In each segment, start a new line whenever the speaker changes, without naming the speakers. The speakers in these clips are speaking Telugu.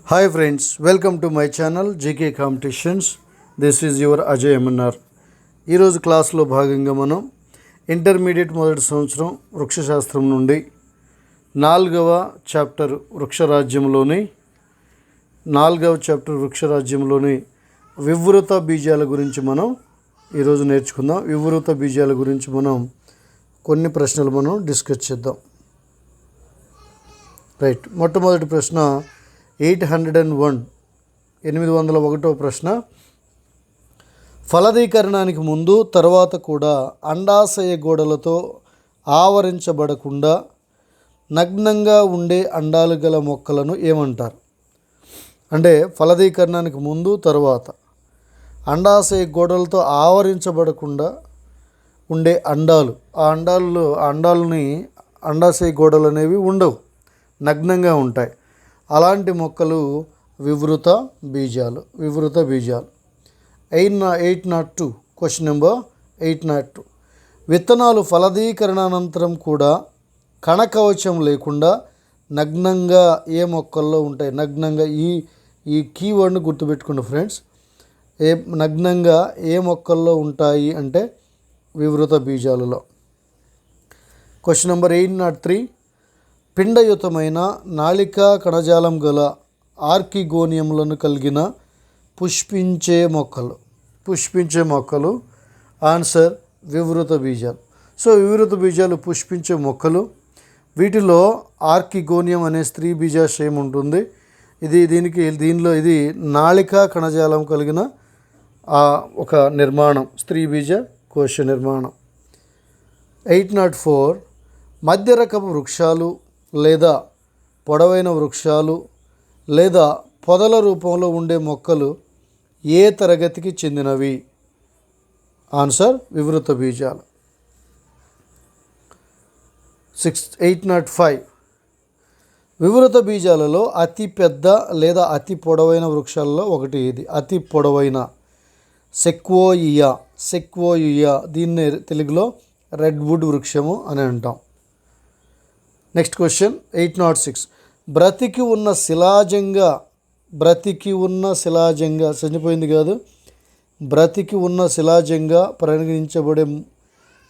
Hi friends, welcome to my channel GK Competitions. This is your Ajay MNR. ఈరోజు క్లాస్లో భాగంగా మనం ఇంటర్మీడియట్ మొదటి సంవత్సరం వృక్షశాస్త్రం నుండి 4వ చాప్టర్ వృక్షరాజ్యంలోని వివృత బీజాల గురించి మనం ఈరోజు నేర్చుకుందాం. వివృత బీజాల గురించి మనం కొన్ని ప్రశ్నలు మనం డిస్కస్ చేద్దాం. రైట్, మొట్టమొదటి ప్రశ్న 801వ ప్రశ్న. ఫలదీకరణానికి ముందు తర్వాత కూడా అండాశయ గోడలతో ఆవరించబడకుండా నగ్నంగా ఉండే అండాలు గల మొక్కలను ఏమంటారు? అంటే ఫలదీకరణానికి ముందు తర్వాత అండాశయ గోడలతో ఆవరించబడకుండా ఉండే అండాలు, అండాలని అండాశయ గోడలు అనేవి ఉండవు, నగ్నంగా ఉంటాయి. అలాంటి మొక్కలు వివృత బీజాలు. 802 క్వశ్చన్ నెంబర్ 802. విత్తనాలు ఫలదీకరణానంతరం కూడా కణకవచం లేకుండా నగ్నంగా ఏ మొక్కల్లో ఉంటాయి? నగ్నంగా, ఈ కీవర్డ్ని గుర్తుపెట్టుకోండి ఫ్రెండ్స్. నగ్నంగా ఏ మొక్కల్లో ఉంటాయి అంటే వివృత బీజాలలో. Question number 803. పిండయుతమైన నాళికా కణజాలం గల ఆర్కిగోనియంలను కలిగిన పుష్పించే మొక్కలు ఆన్సర్ వివృత బీజాలు. సో వివృత బీజాలు పుష్పించే మొక్కలు. వీటిలో ఆర్కిగోనియం అనే స్త్రీ బీజాశయం ఉంటుంది. దీనిలో ఇది నాళికా కణజాలం కలిగిన ఒక నిర్మాణం, స్త్రీ బీజ కోశ నిర్మాణం. 804. మధ్య రకపు వృక్షాలు లేదా పొడవైన వృక్షాలు లేదా పొదల రూపంలో ఉండే మొక్కలు ఏ తరగతికి చెందినవి? ఆన్సర్ వివృత బీజాలు. 805. వివృత బీజాలలో అతి పెద్ద లేదా అతి పొడవైన వృక్షాలలో ఒకటి ఇది. అతి పొడవైన సెక్వోయియా, దీన్ని తెలుగులో రెడ్వుడ్ వృక్షము అని అంటాం. Next question 806. బ్రతికి ఉన్న శిలాజంగా చనిపోయింది కాదు, బ్రతికి ఉన్న శిలాజంగా పరిగణించబడే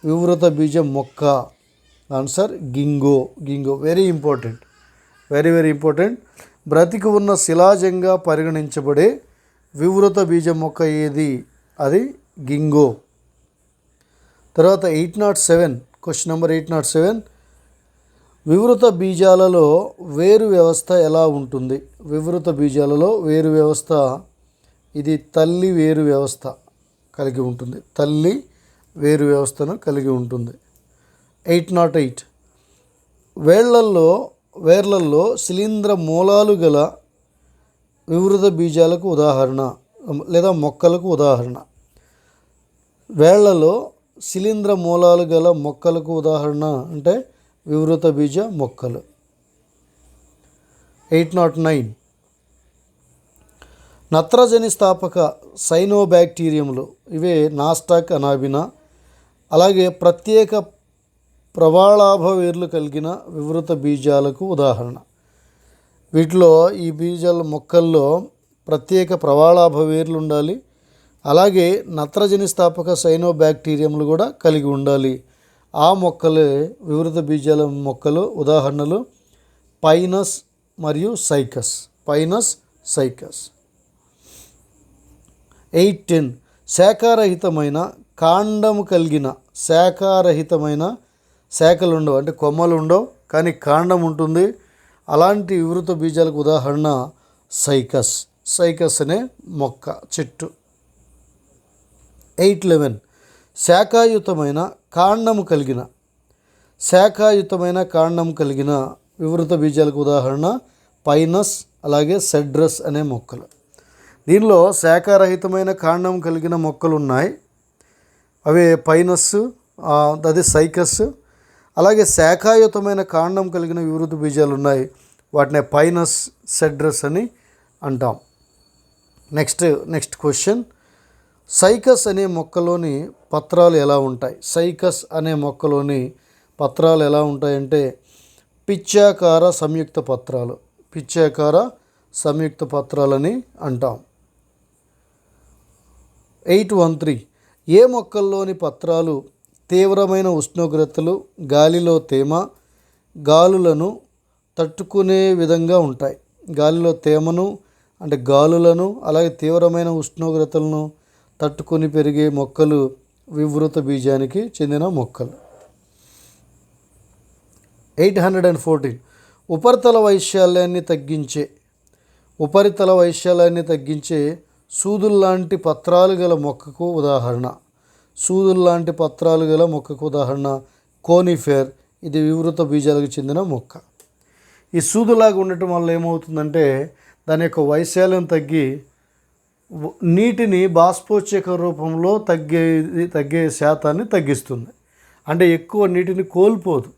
వివృత బీజం మొక్క ఆన్సర్ గింగో. Very important. బ్రతికి ఉన్న శిలాజంగా పరిగణించబడే వివృత బీజం మొక్క ఏది? అది గింగో. తర్వాత 807 క్వశ్చన్ నెంబర్ 807. వివృత బీజాలలో వేరు వ్యవస్థ ఎలా ఉంటుంది? వివృత బీజాలలో వేరు వ్యవస్థ, ఇది తల్లి వేరు వ్యవస్థ కలిగి ఉంటుంది. తల్లి వేరు వ్యవస్థను కలిగి ఉంటుంది. 808. వేర్లల్లో శిలీంద్ర మూలాలు గల వివృత బీజాలకు ఉదాహరణ లేదా మొక్కలకు ఉదాహరణ. వేళ్లలో శిలీంద్ర మూలాలు గల మొక్కలకు ఉదాహరణ అంటే వివృత బీజ మొక్కలు. 809. నత్రజని స్థాపక సైనోబ్యాక్టీరియంలు, ఇవే నాస్టాక్ అనాబినా, అలాగే ప్రత్యేక ప్రవాళాభ వేర్లు కలిగిన వివృత బీజాలకు ఉదాహరణ. వీటిలో ఈ బీజాల మొక్కల్లో ప్రత్యేక ప్రవాళాభ వేర్లు ఉండాలి, అలాగే నత్రజని స్థాపక సైనోబ్యాక్టీరియంలు కూడా కలిగి ఉండాలి. ఆ మొక్కలే వివృత బీజాల మొక్కలు. ఉదాహరణలు పైనస్ మరియు సైకస్. 810. శాఖారహితమైన కాండము కలిగిన, శాఖలు ఉండవు అంటే కొమ్మలు ఉండవు కానీ కాండం ఉంటుంది. అలాంటి వివృత బీజాలకు ఉదాహరణ సైకస్ అనే మొక్క, చెట్టు. 811. శాఖాయుతమైన కాండము కలిగిన వివృత బీజాలకు ఉదాహరణ పైనస్, అలాగే సెడ్రస్ అనే మొక్కలు. దీనిలో శాఖారహితమైన కాండం కలిగిన మొక్కలు ఉన్నాయి, అవే పైనస్, అది సైకస్. అలాగే శాఖాయుతమైన కాండం కలిగిన వివృత బీజాలు ఉన్నాయి, వాటిని పైనస్, సెడ్రస్ అని అంటాం. Next question. సైకస్ అనే మొక్కలోని పత్రాలు ఎలా ఉంటాయంటే పిచ్చాకార సంయుక్త పత్రాలు. సంయుక్త పత్రాలని అంటాం. 813 ఏ మొక్కల్లోని పత్రాలు తీవ్రమైన ఉష్ణోగ్రతలు, గాలిలో తేమ, గాలులను తట్టుకునే విధంగా ఉంటాయి. గాలిలో తేమను అంటే గాలులను అలాగే తీవ్రమైన ఉష్ణోగ్రతలను తట్టుకొని పెరిగే మొక్కలు వివృత బీజానికి చెందిన మొక్కలు. 814 ఉపరితల వైశాల్యాన్ని తగ్గించే సూదుల్లాంటి పత్రాలు గల మొక్కకు ఉదాహరణ కోనిఫెర్. ఇది వివృత బీజాలకు చెందిన మొక్క. ఈ సూదులాగా ఉండటం వల్ల ఏమవుతుందంటే దాని యొక్క వైశాల్యం తగ్గి నీటిని బాష్పోత్సేక రూపంలో తగ్గే శాతాన్ని తగ్గిస్తుంది. అంటే ఎక్కువ నీటిని కోల్పోదు.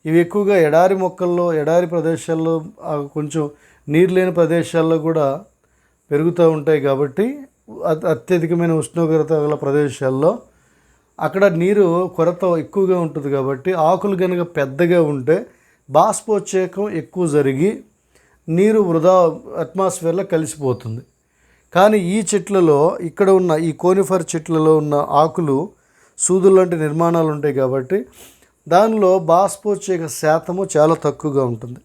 ఇవి ఎక్కువగా ఎడారి మొక్కల్లో, ఎడారి ప్రదేశాల్లో, కొంచెం నీరు లేని ప్రదేశాల్లో కూడా పెరుగుతూ ఉంటాయి. కాబట్టి అత్యధికమైన ఉష్ణోగ్రత గల ప్రదేశాల్లో అక్కడ నీరు కొరత ఎక్కువగా ఉంటుంది. కాబట్టి ఆకులు కనుక పెద్దగా ఉంటే బాష్పోత్సేకం ఎక్కువ జరిగి నీరు వృధా అట్మాస్ఫియర్లో కలిసిపోతుంది. కానీ ఈ చెట్లలో, ఇక్కడ ఉన్న ఈ కోనిఫర్ చెట్లలో ఉన్న ఆకులు సూదులు లాంటి నిర్మాణాలు ఉంటాయి. కాబట్టి దానిలో బాష్పోత్సేక శాతము చాలా తక్కువగా ఉంటుంది.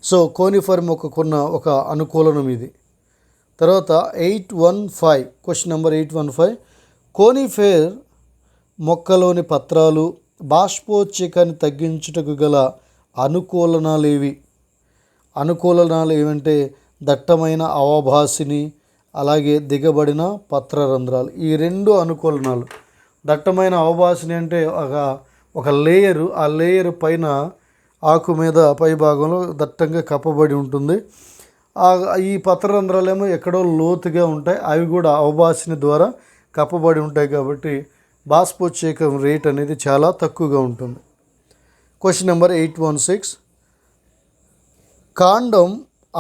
సో కోనిఫర్ మొక్కకున్న ఒక అనుకూలనం ఇది. తర్వాత 815 క్వశ్చన్ నెంబర్ 815 కోనిఫెర్ మొక్కలోని పత్రాలు బాష్పోత్సేకాన్ని తగ్గించుటకు గల అనుకూలనాలు ఏమంటే దట్టమైన అవభాసిని, అలాగే దిగబడిన పత్రరంధ్రాలు. ఈ రెండు అనుకూలనాలు. దట్టమైన అవభాసిని అంటే ఒక లేయరు, ఆ లేయర్ పైన ఆకు మీద పై భాగంలో దట్టంగా కప్పబడి ఉంటుంది. ఈ పత్రరంధ్రాలు ఏమో ఎక్కడో లోతుగా ఉంటాయి. అవి కూడా అవభాసిని ద్వారా కప్పబడి ఉంటాయి. కాబట్టి బాష్పోత్సేకం రేట్ అనేది చాలా తక్కువగా ఉంటుంది. క్వశ్చన్ నెంబర్ 816 కాండం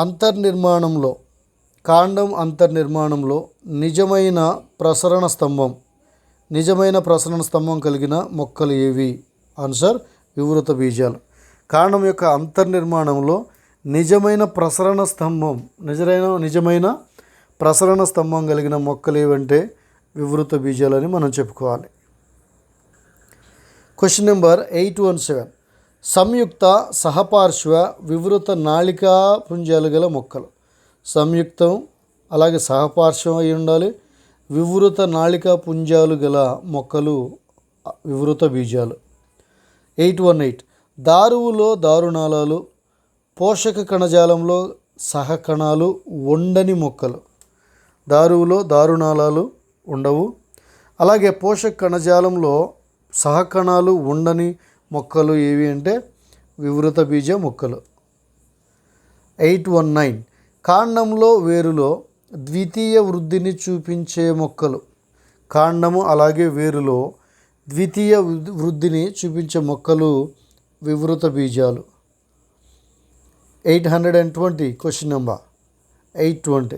అంతర్నిర్మాణంలో నిజమైన ప్రసరణ స్తంభం కలిగిన మొక్కలు ఏవి? ఆన్సర్ వివృత బీజాలు. కాండం యొక్క అంతర్నిర్మాణంలో నిజమైన ప్రసరణ స్తంభం కలిగిన మొక్కలు ఏవంటే వివృత బీజాలని మనం చెప్పుకోవాలి. క్వశ్చన్ నెంబర్ 817 సంయుక్త, సహపార్శ్వ, వివృత నాళికా పుంజాలు గల మొక్కలు. సంయుక్తం అలాగే సహపార్శ్వం అయి ఉండాలి. వివృత నాళికా పుంజాలు గల మొక్కలు వివృత బీజాలు. 818 దారువులో దారునాళాలు, పోషక కణజాలంలో సహకణాలు ఉండని మొక్కలు. దారువులో దారునాళాలు ఉండవు. అలాగే పోషక కణజాలంలో సహకణాలు ఉండని మొక్కలు ఏవి అంటే వివృత బీజ మొక్కలు. 819 కాండంలో వేరులో ద్వితీయ వృద్ధిని చూపించే మొక్కలు. కాండము అలాగే వేరులో ద్వితీయ వృద్ధిని చూపించే మొక్కలు వివృత బీజాలు. 820 క్వశ్చన్ నెంబర్ 820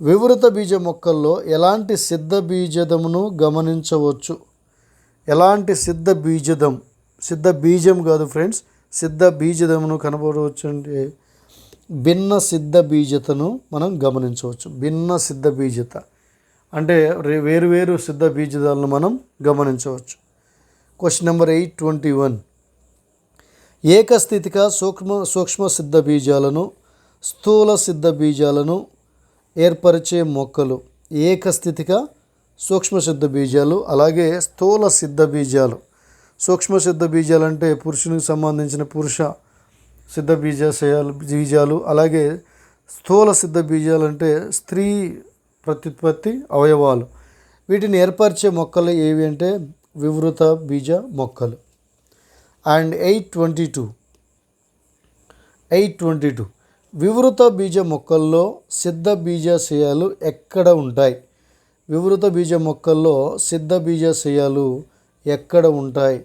వివృత బీజ మొక్కల్లో ఎలాంటి సిద్ధ బీజదమును గమనించవచ్చు? ఎలాంటి సిద్ధ బీజం కాదు ఫ్రెండ్స్, సిద్ధ బీజదమును కనపడవచ్చు అంటే భిన్న సిద్ధ బీజతను మనం గమనించవచ్చు. భిన్న సిద్ధ బీజత అంటే వేరు సిద్ధ బీజదాలను మనం గమనించవచ్చు. క్వశ్చన్ నెంబర్ 821 ఏకస్థితిక సూక్ష్మ సిద్ధ బీజాలను, స్థూల సిద్ధ బీజాలను ఏర్పరిచే మొక్కలు. ఏకస్థితిక సూక్ష్మ సిద్ధ బీజాలు అలాగే స్థూల సిద్ధ బీజాలు. సూక్ష్మ సిద్ధ బీజాలు అంటే పురుషునికి సంబంధించిన పురుష సిద్ధ బీజాలు. అలాగే స్థూల సిద్ధ బీజాలు అంటే స్త్రీ ప్రత్యుత్పత్తి అవయవాలు. వీటిని ఏర్పరిచే మొక్కలు ఏవి అంటే వివృత బీజ మొక్కలు. అండ్ 822 వివృత బీజ మొక్కల్లో సిద్ధ బీజాశయాలు ఎక్కడ ఉంటాయి? వివృత బీజ మొక్కల్లో సిద్ధ బీజాశయాలు ఎక్కడుంటాయి?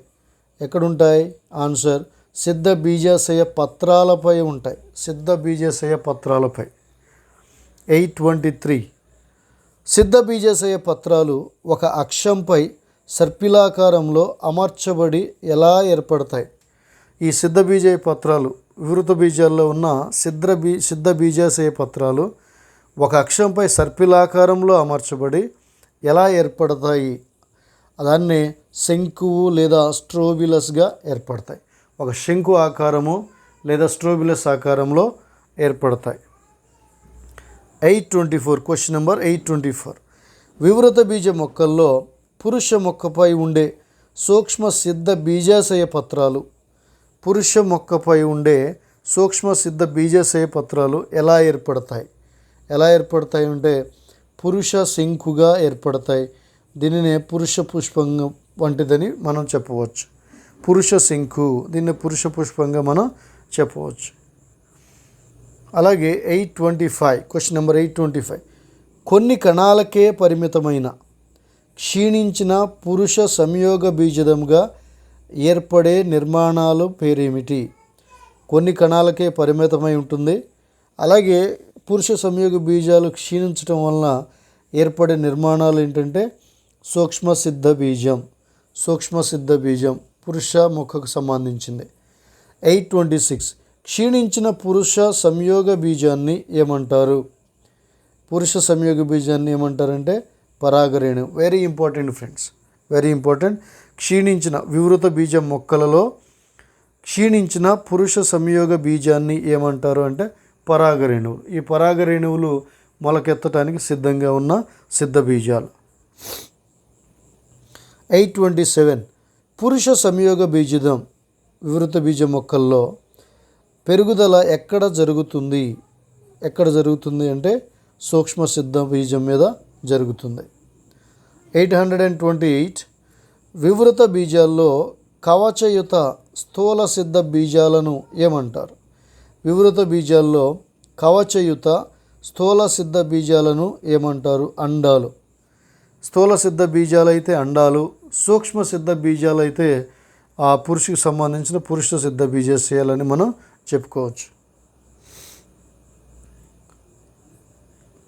ఆన్సర్ సిద్ధ బీజాశయ పత్రాలపై ఉంటాయి. సిద్ధ బీజాశయ పత్రాలపై. 823 సిద్ధ బీజాశయ పత్రాలు ఒక అక్షంపై సర్పిలాకారంలో అమర్చబడి ఎలా ఏర్పడతాయి? ఈ సిద్ధ బీజాశయ పత్రాలు వివృత బీజాల్లో ఉన్న సిద్ధ బీజాశయ పత్రాలు ఒక అక్షంపై సర్పిలాకారంలో అమర్చబడి ఎలా ఏర్పడతాయి? దాన్ని శంకువు లేదా స్ట్రోబిలస్గా ఏర్పడతాయి. ఒక శంకు ఆకారము లేదా స్ట్రోబిలస్ ఆకారంలో ఏర్పడతాయి. 824 క్వశ్చన్ నెంబర్ 824. వివృత బీజ మొక్కల్లో పురుష మొక్కపై ఉండే సూక్ష్మ సిద్ధ బీజాశయ పత్రాలు ఎలా ఏర్పడతాయి? అంటే పురుష శంకుగా ఏర్పడతాయి. దీనినే పురుష పుష్పంగా వంటిదని మనం చెప్పవచ్చు. పురుష శంకు, దీన్ని పురుష పుష్పంగా మనం చెప్పవచ్చు. అలాగే 825 క్వశ్చన్ నెంబర్ 825. కొన్ని కణాలకే పరిమితమైన క్షీణించిన పురుష సంయోగ బీజదంగా ఏర్పడే నిర్మాణాలు పేరేమిటి? కొన్ని కణాలకే పరిమితమై ఉంటుంది. అలాగే పురుష సంయోగ బీజాలు క్షీణించడం వలన ఏర్పడే నిర్మాణాలు ఏంటంటే సూక్ష్మ సిద్ధ బీజం పురుష మొక్కకు సంబంధించింది. 826. క్షీణించిన పురుష సంయోగ బీజాన్ని ఏమంటారు? ఏమంటారంటే పరాగరేణు. Very important friends, very important. క్షీణించిన వివృత బీజం మొక్కలలో క్షీణించిన పురుష సంయోగ బీజాన్ని ఏమంటారు అంటే పరాగరేణువులు. ఈ పరాగరేణువులు మొలకెత్తడానికి సిద్ధంగా ఉన్న సిద్ధ బీజాలు. 827. పురుష సంయోగ బీజం వివృత బీజ మొక్కల్లో పెరుగుదల ఎక్కడ జరుగుతుంది అంటే సూక్ష్మ సిద్ధ బీజం మీద జరుగుతుంది. 828. వివృత బీజాల్లో కవచయుత స్థూల సిద్ధ బీజాలను ఏమంటారు? వివృత బీజాల్లో కవచయుత స్థూల సిద్ధ బీజాలను ఏమంటారు? అండాలు. స్థూల సిద్ధ బీజాలు అయితే అండాలు, సూక్ష్మ సిద్ధ బీజాలు అయితే ఆ పురుషుకు సంబంధించిన పురుష సిద్ధ బీజాశయాలని మనం చెప్పుకోవచ్చు.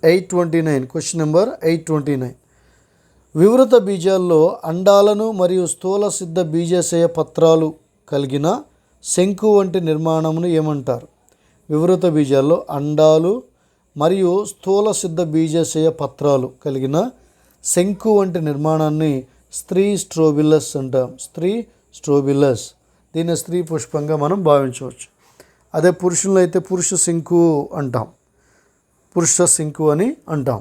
829 క్వశ్చన్ నెంబర్ 829. వివృత బీజాల్లో అండాలను మరియు స్థూల సిద్ధ బీజాశయ పత్రాలు కలిగిన శంకు వంటి నిర్మాణమును ఏమంటారు? వివృత బీజాల్లో అండాలు మరియు స్థూల సిద్ధ బీజాశయ పత్రాలు కలిగిన శంకు వంటి నిర్మాణాన్ని స్త్రీ స్ట్రోబిలస్ అంటాం. దీన్ని స్త్రీ పుష్పంగా మనం భావించవచ్చు. అదే పురుషుల్లో అయితే పురుష శంకు అని అంటాం.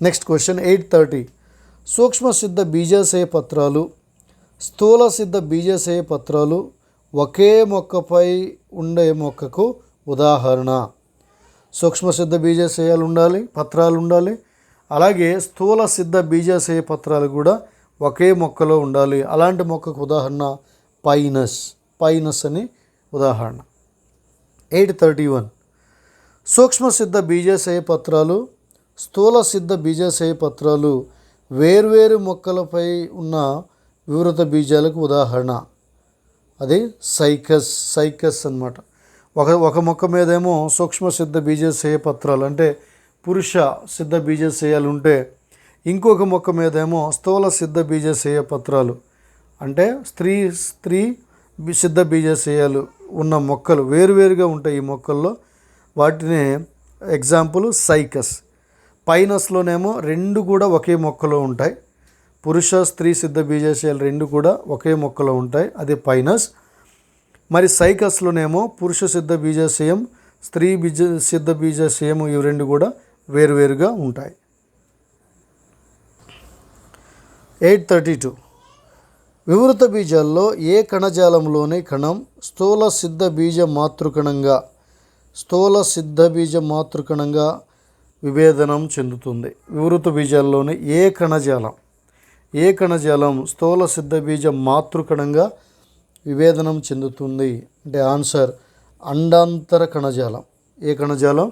Next question 830. సూక్ష్మ సిద్ధ బీజాశయ పత్రాలు, స్థూల సిద్ధ బీజాశయ పత్రాలు ఒకే మొక్కపై ఉండే మొక్కకు ఉదాహరణ. సూక్ష్మ సిద్ధ బీజాశయాలు ఉండాలి, పత్రాలు ఉండాలి. అలాగే స్థూల సిద్ధ బీజాశయ పత్రాలు కూడా ఒకే మొక్కలో ఉండాలి. అలాంటి మొక్కకు ఉదాహరణ పైనస్ అని ఉదాహరణ. 831. సూక్ష్మ సిద్ధ బీజాశయ పత్రాలు, స్థూల సిద్ధ బీజాశయ పత్రాలు వేర్వేరు మొక్కలపై ఉన్న వివృత బీజాలకు ఉదాహరణ. అది సైకస్ అన్నమాట. ఒక మొక్క మీదేమో సూక్ష్మ సిద్ధ బీజాశయ పత్రాలు అంటే పురుష సిద్ధ బీజాశయాలు ఉంటే, ఇంకొక మొక్క మీదేమో స్థూల సిద్ధ బీజాశయ పత్రాలు అంటే స్త్రీ సిద్ధ బీజాశయాలు ఉన్న మొక్కలు వేరువేరుగా ఉంటాయి. ఈ మొక్కల్లో వాటిని ఎగ్జాంపుల్ సైకస్. పైనస్లోనేమో రెండు కూడా ఒకే మొక్కలో ఉంటాయి. పురుష స్త్రీ సిద్ధ బీజాశయాలు రెండు కూడా ఒకే మొక్కలో ఉంటాయి, అది పైనస్. మరి సైకస్లోనేమో పురుష సిద్ధ బీజాశయం, స్త్రీ సిద్ధ బీజాశయం ఇవి రెండు కూడా వేరువేరుగా ఉంటాయి. 832. వివృత బీజాల్లో ఏ కణజాలంలోని కణం స్థూల సిద్ధ బీజ మాతృకణంగా విభేదనం చెందుతుంది? వివృత బీజాల్లోని ఏ కణజాలం స్థూల సిద్ధ బీజ మాతృకణంగా విభేదనం చెందుతుంది అంటే ఆన్సర్ అండాంతర కణజాలం. ఏ కణజాలం?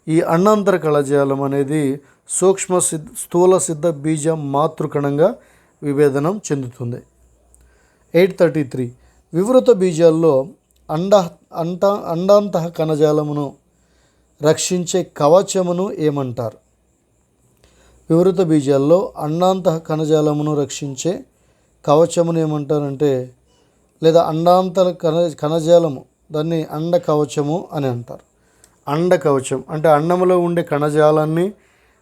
ఈ అండాంతర కణజాలం అనేది స్థూల సిద్ధ బీజ మాతృకణంగా విభేదనం చెందుతుంది. 833. వివృత బీజాల్లో అండాంతః కణజాలమును రక్షించే కవచమును ఏమంటారు? వివృత బీజాల్లో అండాంతః కణజాలమును రక్షించే కవచమును ఏమంటారంటే, లేదా అండాంతర కణజాలము దాన్ని అండ కవచము అని అంటారు. అండ కవచం అంటే అండంలో ఉండే కణజాలాన్ని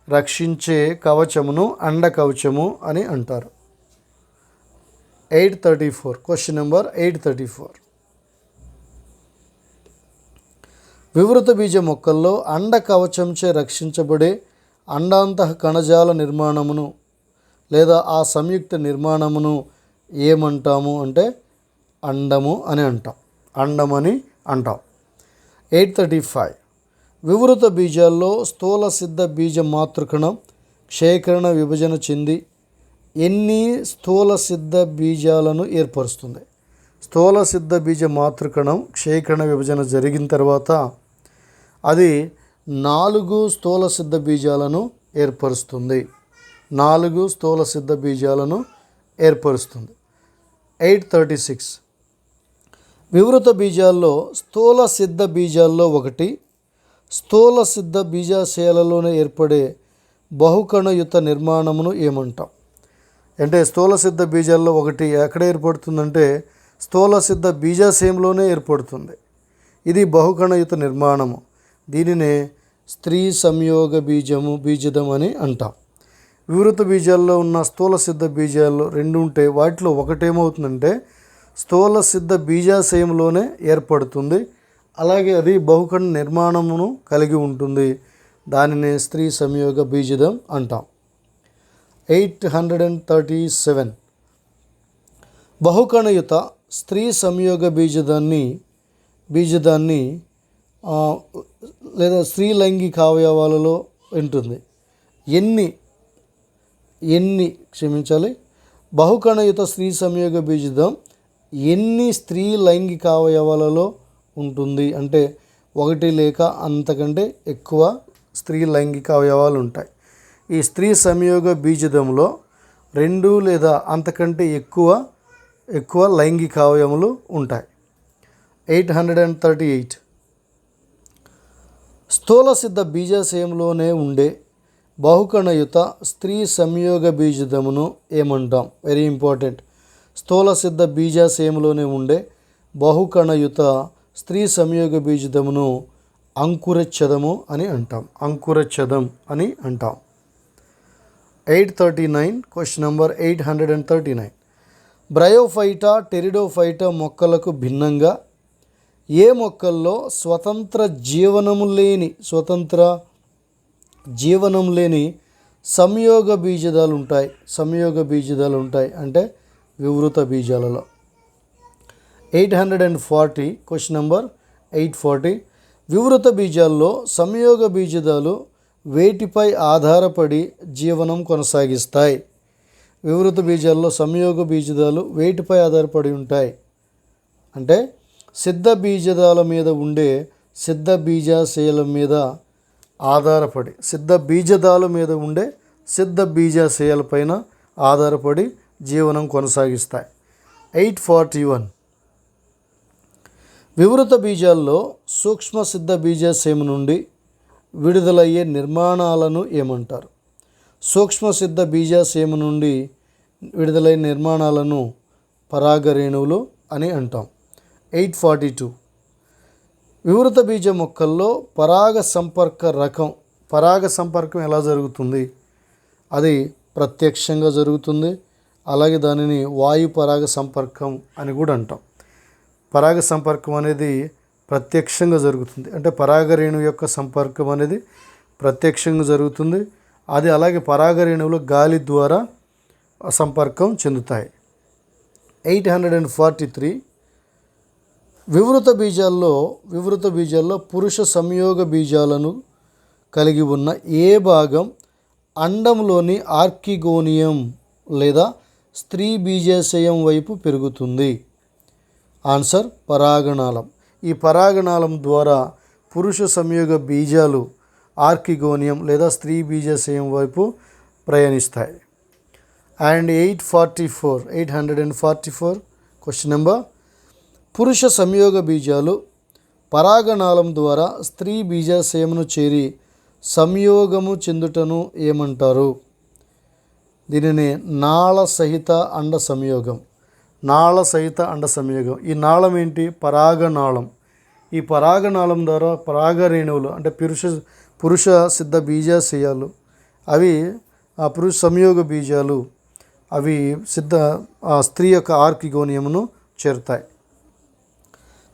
రక్షించే కవచమును అండ కవచము అని అంటారు. 834 క్వశ్చన్ నెంబర్ 834. వివృత బీజ మొక్కల్లో అండ కవచంచే రక్షించబడే అండాంతః కణజాల నిర్మాణమును లేదా ఆ సంయుక్త నిర్మాణమును ఏమంటాము అంటే అండము అని అంటాం. అండమని అంటాం. 835. వివృత బీజాల్లో స్థూల సిద్ధ బీజ మాతృకణం క్షయకరణ విభజన చెంది ఎన్ని స్థూల సిద్ధ బీజాలను ఏర్పరుస్తుంది? స్థూల సిద్ధ బీజ మాతృకణం క్షయకరణ విభజన జరిగిన తర్వాత అది 4 స్థూల సిద్ధ బీజాలను ఏర్పరుస్తుంది. 4 స్థూల సిద్ధ బీజాలను ఏర్పరుస్తుంది. 836. వివృత బీజాల్లో స్థూల సిద్ధ బీజాల్లో ఒకటి స్థూల సిద్ధ బీజాశయాలలోనే ఏర్పడే బహుకణయుత నిర్మాణమును ఏమంటాం? అంటే స్థూల సిద్ధ బీజాల్లో ఒకటి ఎక్కడ ఏర్పడుతుందంటే స్థూల సిద్ధ బీజాశయంలోనే ఏర్పడుతుంది. ఇది బహుకణయుత నిర్మాణము. దీనినే స్త్రీ సంయోగ బీజదం అని అంటాం. వివృత బీజాల్లో ఉన్న స్థూల సిద్ధ బీజాల్లో 2 ఉంటే వాటిలో ఒకటేమవుతుందంటే స్థూల సిద్ధ బీజాశయంలోనే ఏర్పడుతుంది. అలాగే అది బహుకణ నిర్మాణమును కలిగి ఉంటుంది. దానినే స్త్రీ సంయోగ బీజదం అంటాం. 837. బహుకణయుత స్త్రీ సంయోగ బీజదాన్ని లేదా స్త్రీ లైంగిక అవయవాలలో ఉంటుంది. బహుకణయుత స్త్రీ సంయోగ బీజదం ఎన్ని స్త్రీ లైంగిక అవయవాలలో ఉంటుంది అంటే 1 లేక అంతకంటే ఎక్కువ స్త్రీ లైంగిక అవయవాలు ఉంటాయి. ఈ స్త్రీ సంయోగ బీజదంలో 2 లేదా అంతకంటే ఎక్కువ లైంగిక అవయవములు ఉంటాయి. 838. స్థూల సిద్ధ బీజాశయంలోనే ఉండే బహుకణయుత స్త్రీ సంయోగ బీజదమును ఏమంటాం? Very important. స్థూల సిద్ధ బీజాశయంలోనే ఉండే బహుకణయుత స్త్రీ సంయోగ బీజదమును అంకురచ్ఛదము అని అంటాం. అంకురచ్ఛదం అని అంటాం. 839 క్వశ్చన్ నెంబర్ 839. బ్రయోఫైటా టెరిడోఫైటా మొక్కలకు భిన్నంగా ఏ మొక్కల్లో స్వతంత్ర జీవనం లేని సంయోగ బీజదాలు ఉంటాయి అంటే వివృత బీజాలలో. 840 క్వశ్చన్ నెంబర్ 840. వివృత బీజాల్లో సంయోగ బీజదాలు వేటిపై ఆధారపడి జీవనం కొనసాగిస్తాయి? వివృత బీజాల్లో సంయోగ బీజదాలు వేటిపై ఆధారపడి ఉంటాయి అంటే సిద్ధ బీజదాల మీద ఉండే సిద్ధ బీజాశయాల మీద ఆధారపడి సిద్ధ బీజాశయాలపైన ఆధారపడి జీవనం కొనసాగిస్తాయి. 841. వివృత బీజాల్లో సూక్ష్మ సిద్ధ బీజాశయం నుండి విడుదలయ్యే నిర్మాణాలను ఏమంటారు? సూక్ష్మ సిద్ధ బీజాశయం నుండి విడుదలైన నిర్మాణాలను పరాగరేణువులు అని అంటాం. 842. వివృత బీజ మొక్కల్లో పరాగ సంపర్కం ఎలా జరుగుతుంది? అది ప్రత్యక్షంగా జరుగుతుంది. అలాగే దానిని వాయు పరాగ సంపర్కం అని కూడా అంటాం. పరాగ సంపర్కం అనేది ప్రత్యక్షంగా జరుగుతుంది. అంటే పరాగరేణువు యొక్క సంపర్కం అనేది ప్రత్యక్షంగా జరుగుతుంది. అది అలాగే పరాగరేణువులు గాలి ద్వారా సంపర్కం చెందుతాయి. 843. వివృత బీజాల్లో పురుష సంయోగ బీజాలను కలిగి ఉన్న ఏ భాగం అండంలోని ఆర్కిగోనియం లేదా స్త్రీ బీజాశయం వైపు పెరుగుతుంది? ఆన్సర్ పరాగనాళం. ఈ పరాగనాళం ద్వారా పురుష సంయోగ బీజాలు ఆర్కిగోనియం లేదా స్త్రీ బీజాశయం వైపు ప్రయాణిస్తాయి. And 844 question number. పురుష సంయోగ బీజాలు పరాగనాళం ద్వారా స్త్రీ బీజాశయమును చేరి సంయోగము చెందుటను ఏమంటారు? దీనిని నాళ సహిత అండ సంయోగం. ఈ నాళం ఏంటి? పరాగనాళం. ఈ పరాగనాళం ద్వారా పరాగరేణువులు అంటే పురుష సిద్ధ బీజాశయాలు అవి ఆ పురుష సంయోగ బీజాలు అవి స్త్రీ యొక్క ఆర్కిగోనియమును చేరుతాయి.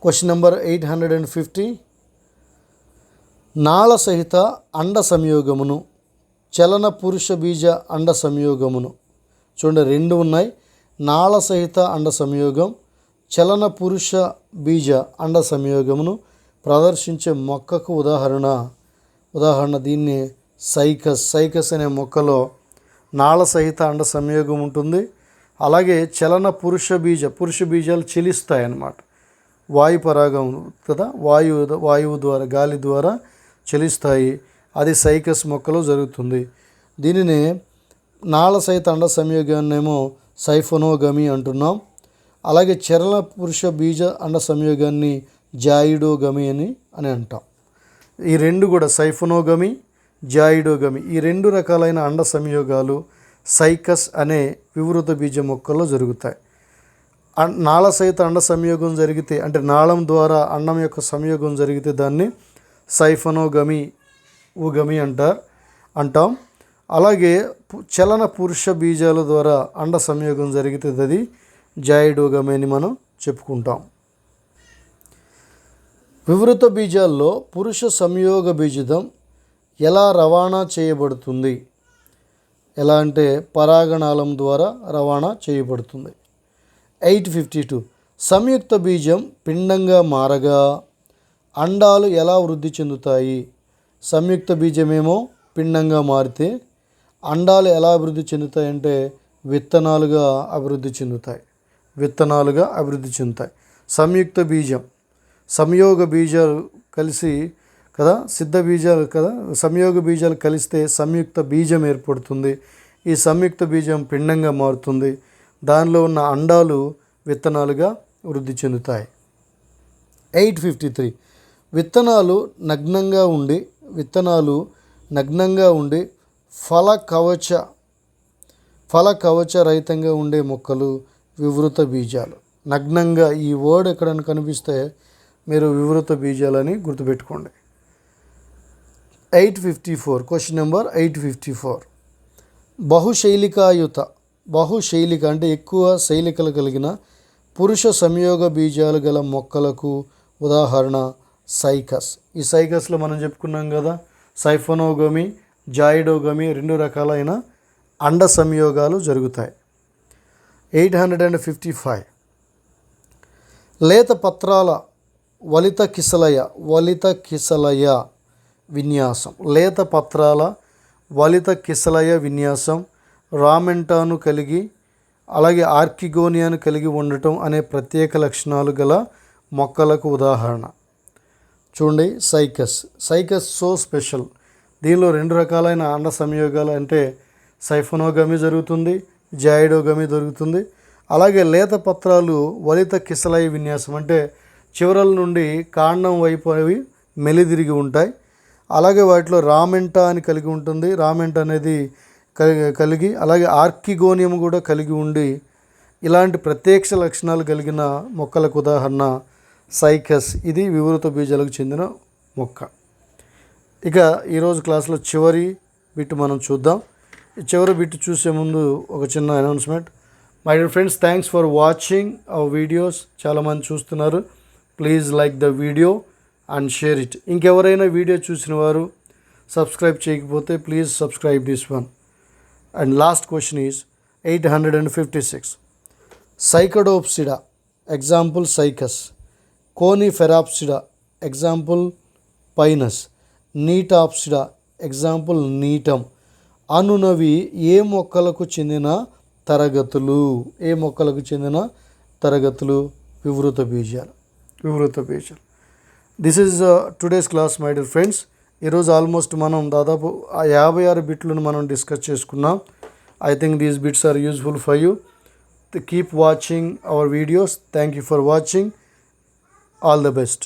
Question number 850. నాళ సహిత అండ సంయోగమును చలన పురుష బీజ అండ సంయోగమును చూడండి, రెండు ఉన్నాయి. నాళ సహిత అండ సంయోగం, చలన పురుష బీజ అండ సంయోగమును ప్రదర్శించే మొక్కకు ఉదాహరణ దీన్ని సైకస్ అనే మొక్కలో నాళ సహిత అండ సంయోగం ఉంటుంది. అలాగే చలన పురుష బీజాలు చెలిస్తాయి అన్నమాట. వాయు పరాగం కదా, వాయువు ద్వారా గాలి ద్వారా చెలిస్తాయి. అది సైకస్ మొక్కలో జరుగుతుంది. దీనిని నాళ సహిత అండ సంయోగాన్నేమో సైఫోనోగమి అంటున్నాం. అలాగే చలన పురుష బీజ అండ సంయోగాన్ని జాయిడోగమి అని అంటాం. ఈ రెండు కూడా సైఫోనోగమి, జాయిడోగమి ఈ రెండు రకాలైన అండ సంయోగాలు సైకస్ అనే వివృత బీజ మొక్కల్లో జరుగుతాయి. నాళ సహిత అండ సంయోగం జరిగితే అంటే నాళం ద్వారా అండం యొక్క సంయోగం జరిగితే దాన్ని సైఫోనోగమి అంటాం. అలాగే చలన పురుష బీజాల ద్వారా అండ సంయోగం జరిగితే అది జాయిడోగమి అని మనం చెప్పుకుంటాం. వివృత బీజాల్లో పురుష సంయోగ బీజం ఎలా రవాణా చేయబడుతుంది? ఎలా అంటే పరాగనాళం ద్వారా రవాణా చేయబడుతుంది. 852. సంయుక్త బీజం పిండంగా మారగా అండాలు ఎలా వృద్ధి చెందుతాయి? సంయుక్త బీజమేమో పిండంగా మారితే అండాలు ఎలా అభివృద్ధి చెందుతాయంటే విత్తనాలుగా అభివృద్ధి చెందుతాయి. సంయుక్త బీజం సంయోగ బీజాలు కలిసి కదా, సిద్ధ బీజాలు కదా, సంయోగ బీజాలు కలిస్తే సంయుక్త బీజం ఏర్పడుతుంది. ఈ సంయుక్త బీజం పిండంగా మారుతుంది. దానిలో ఉన్న అండాలు విత్తనాలుగా వృద్ధి చెందుతాయి. 853. విత్తనాలు నగ్నంగా ఉండి ఫల కవచ రహితంగా ఉండే మొక్కలు వివృత బీజాలు. నగ్నంగా ఈ వర్డ్ ఎక్కడైనా కనిపిస్తే మీరు వివృత బీజాలని గుర్తుపెట్టుకోండి. 854. Question number 854. బహుశైలిక అంటే ఎక్కువ శైలికలు కలిగిన పురుష సంయోగ బీజాలు గల మొక్కలకు ఉదాహరణ సైకస్. ఈ సైకస్లో మనం చెప్పుకున్నాం కదా, సైఫోనోగమి, జాయిడోగమి రెండు రకాలైన అండ సంయోగాలు జరుగుతాయి. 855. లేత పత్రాల వలిత కిసలయ విన్యాసం. లేత పత్రాల వలిత కిసలయ విన్యాసం రామెంటాను కలిగి అలాగే ఆర్కిగోనియాను కలిగి ఉండటం అనే ప్రత్యేక లక్షణాలు గల మొక్కలకు ఉదాహరణ. చూడండి, సైకస్ సో స్పెషల్. దీనిలో రెండు రకాలైన అండ సంయోగాలు అంటే సైఫోనోగమి జరుగుతుంది, జాయిడోగమి జరుగుతుంది. అలాగే లేత పత్రాలు వలిత కిసలయ విన్యాసం అంటే చివరల నుండి కాండం వైపు అవి మెలిదిరిగి ఉంటాయి. అలాగే వాటిలో రామెంటా అని కలిగి ఉంటుంది. రామెంట అనేది కలిగి అలాగే ఆర్కిగోనియం కూడా కలిగి ఉండి ఇలాంటి ప్రత్యక్ష లక్షణాలు కలిగిన మొక్కలకు ఉదాహరణ సైకస్. ఇది వివృత బీజాలకు చెందిన మొక్క. ఇక ఈరోజు క్లాస్లో చివరి బిట్ మనం చూద్దాం. ఈ చివరి బిట్ చూసే ముందు ఒక చిన్న announcement. My dear friends, thanks for watching our videos. చాలామంది చూస్తున్నారు. Please like the video and share it. ఇంకెవరైనా వీడియో చూసిన వారు సబ్స్క్రైబ్ చేయకపోతే please subscribe this one. And last question is 856. Cycadopsida example cycas, coniferopsida example pinus, gnetopsida example gnetum అనునవి ఏ మొక్కలకు చెందిన తరగతులు? వివృత బీజాలు. This is today's class my dear friends. ఈరోజు ఆల్మోస్ట్ మనం దాదాపు 56 బిట్లను మనం డిస్కస్ చేసుకున్నాం. I think these bits are useful for you. Keep watching our videos. Thank you for watching. All the best.